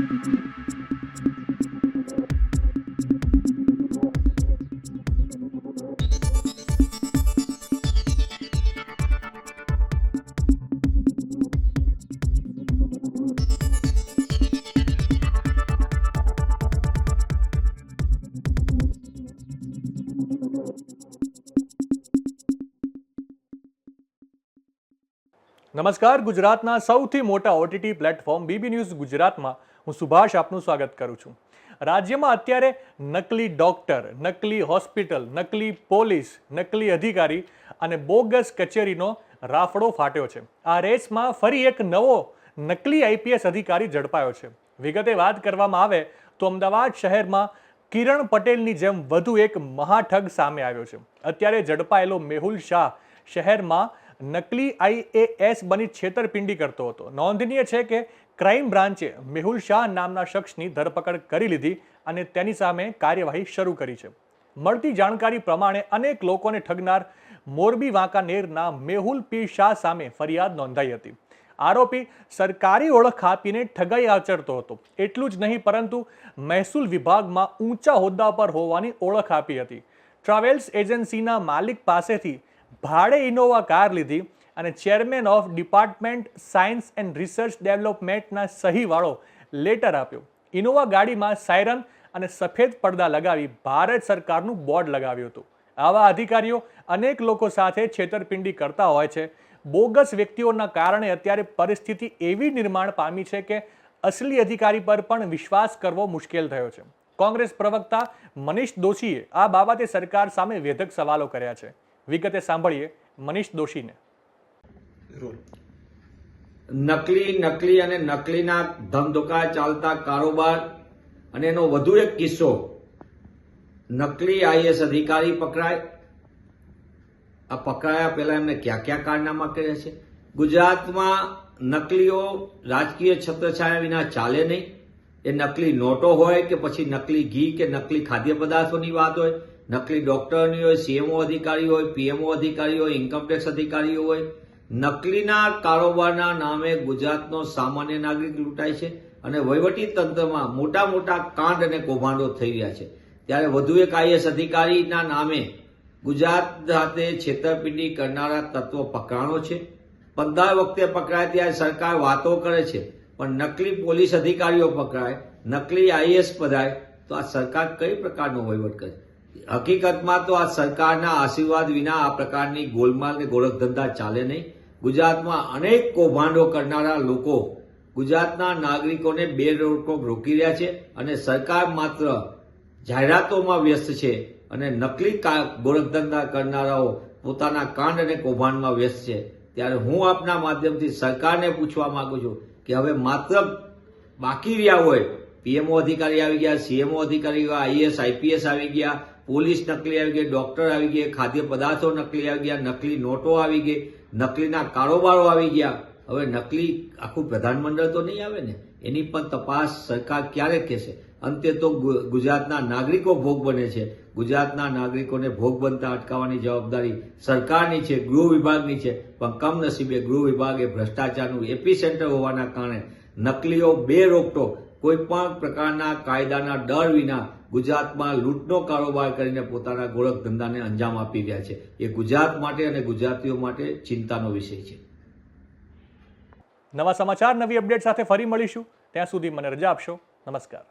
નમસ્કાર, ગુજરાતના સૌથી મોટા ઓટીટી પ્લેટફોર્મ બીબી ન્યૂઝ ગુજરાતમાં હું સુભાષ આપનું સ્વાગત કરું છું. રાજ્યમાં અત્યારે નકલી ડોક્ટર, નકલી હોસ્પિટલ, નકલી પોલીસ, નકલી અધિકારી અને બોગસ કચેરીનો રાફડો ફાટ્યો છે. આ રેસમાં ફરી એક નવો નકલી આઈપીએસ અધિકારી ઝડપાયો છે. વિગતે વાત કરવામાં આવે તો અમદાવાદ શહેરમાં કિરણ પટેલની જેમ વધુ એક મહાઠગ સામે આવ્યો છે. અત્યારે ઝડપાયેલો મેહુલ શાહ શહેરમાં નકલી આઈએએસ બની છેતરપિંડી કરતો હતો. નોંધનીય છે કે ક્રાઇમ બ્રાન્ચે મેહુલ શાહ નામના શખ્સની ધરપકડ કરી લીધી અને તેની સામે કાર્યવાહી શરૂ કરી છે. મળતી જાણકારી પ્રમાણે અનેક લોકોને ઠગનાર મોરબી વાંકાનેરના મેહુલ પી શાહ સામે ફરિયાદ નોંધાઈ હતી. આરોપી સરકારી ઓળખ આપીને ઠગાઈ આચરતો હતો. એટલું જ નહીં પરંતુ મહેસૂલ વિભાગમાં ઊંચા હોદ્દા પર હોવાની ઓળખ આપી હતી. ટ્રાવેલ્સ એજન્સીના માલિક પાસેથી ભાડે ઇનોવા કાર લીધી અને chairman of department science and research ડેવલપમેન્ટના સહીવાળો લેટર આપ્યો. ઇનોવા ગાડીમાં સાયરન અને સફેદ પડદા લગાવી ભારત સરકારનું બોર્ડ લગાવ્યું હતું. આવા અધિકારીઓ અનેક લોકો સાથે છેતરપિંડી કરતા હોય છે. બોગસ વ્યક્તિઓના કારણે અત્યારે પરિસ્થિતિ એવી નિર્માણ પામી છે કે અસલી અધિકારી પર પણ વિશ્વાસ કરવો મુશ્કેલ થયો છે. કોંગ્રેસ પ્રવક્તા મનીષ દોશીએ આ બાબતે સરકાર સામે વેધક સવાલો કર્યા છે. વિગતે સાંભળીએ મનીષ દોશીને. નકલી અને નકલીના ધમધોકા ચાલતા કારોબાર અને એનો વધુ એક કિસ્સો, નકલી આઈએસ અધિકારી પકડાય. આ પકડાયા પહેલા એમને ક્યાં ક્યાં કારનામા કર્યા છે. ગુજરાતમાં નકલીઓ રાજકીય છત્રછાયા વિના ચાલે નહીં. એ નકલી નોટો હોય કે પછી નકલી ઘી કે નકલી ખાદ્ય પદાર્થોની વાત હોય, નકલી ડોક્ટરની હોય, સીએમઓ અધિકારી હોય, પીએમઓ અધિકારી હોય, ઇન્કમટેક્સ અધિકારીઓ હોય. નકલીના કારોબારના નામે ગુજરાતનો સામાન્ય નાગરિક લૂંટાય છે અને વહીવટી તંત્રમાં મોટા મોટા કાંડ અને કૌભાંડો થઈ રહ્યા છે. ત્યારે વધુ એક આઈએસ અધિકારીના નામે ગુજરાત સાથે છેતરપિંડી કરનારા તત્વો પકડાણો છે. 15 વખતે પકડાય ત્યારે સરકાર વાતો કરે છે, પણ નકલી પોલીસ અધિકારીઓ પકડાય, નકલી આઈએસ પધાય તો આ સરકાર કઈ પ્રકારનો વહીવટ કરે? હકીકતમાં તો આ સરકારના આશીર્વાદ વિના આ પ્રકારની ગોલમાલ ને ગોરખધંધા ચાલે નહીં. ગુજરાતમાં અનેક કૌભાંડો કરનારા લોકો ગુજરાતના નાગરિકોને બેરોકટોક રોકી રહ્યા છે અને સરકાર માત્ર જાહેરાતોમાં વ્યસ્ત છે અને નકલી ગોરખધંધા કરનારાઓ પોતાના કાંડ અને કૌભાંડમાં વ્યસ્ત છે. ત્યારે હું આપના માધ્યમથી સરકારને પૂછવા માંગુ છું કે હવે માત્ર બાકી રહ્યા હોય, પીએમઓ અધિકારી આવી ગયા, સીએમઓ અધિકારી, આઈએસ આઈપીએસ આવી ગયા, પોલીસ નકલી આવી ગઈ, ડોક્ટર આવી ગયા, ખાદ્ય પદાર્થો નકલી આવી ગયા, નકલી નોટો આવી ગઈ, નકલીના કારોબારો આવી ગયા. હવે નકલી આખું પ્રધાનમંડળ તો નહીં આવે ને, એની પણ તપાસ સરકાર ક્યારે કહેશે? અંતે તો ગુજરાતના નાગરિકો ભોગ બને છે. ગુજરાતના નાગરિકોને ભોગ બનતા અટકાવવાની જવાબદારી સરકારની છે, ગૃહ વિભાગની છે. પણ કમનસીબે ગૃહ વિભાગ એ ભ્રષ્ટાચારનું એપી સેન્ટર હોવાના કારણે નકલીઓ બેરોકટોક કોઈ પણ પ્રકારના કાયદાના ડર વિના ગુજરાતમાં લૂંટનો કારોબાર કરીને પોતાના ગોરખ ધંધાને અંજામ આપી રહ્યા છે. એ ગુજરાત માટે અને ગુજરાતીઓ માટે ચિંતાનો વિષય છે. નવા સમાચાર, નવી અપડેટ સાથે ફરી મળીશું. ત્યાં સુધી મને રજા આપશો. નમસ્કાર.